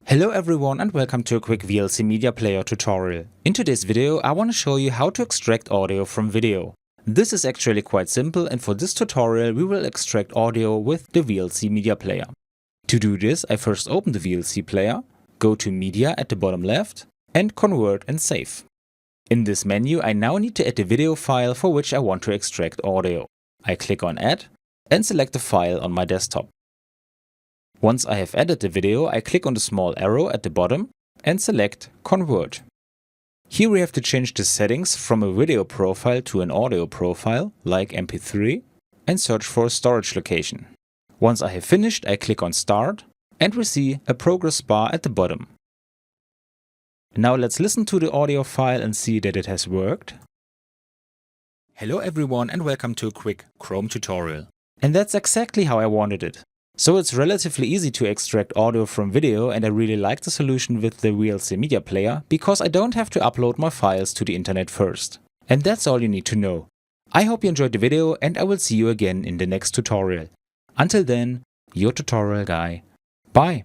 Hello everyone and welcome to a quick VLC Media Player tutorial. In today's video I want to show you how to extract audio from video. This is actually quite simple, and for this tutorial we will extract audio with the VLC Media Player. To do this, I first open the VLC player, go to Media at the bottom left and Convert and Save. In this menu I now need to add the video file for which I want to extract audio. I click on Add and select the file on my desktop. Once I have added the video, I click on the small arrow at the bottom and select Convert. Here we have to change the settings from a video profile to an audio profile, like MP3, and search for a storage location. Once I have finished, I click on Start and we see a progress bar at the bottom. Now let's listen to the audio file and see that it has worked. Hello everyone and welcome to a quick Chrome tutorial. And that's exactly how I wanted it. So it's relatively easy to extract audio from video, and I really like the solution with the VLC Media Player because I don't have to upload my files to the internet first. And that's all you need to know. I hope you enjoyed the video and I will see you again in the next tutorial. Until then, your tutorial guy. Bye!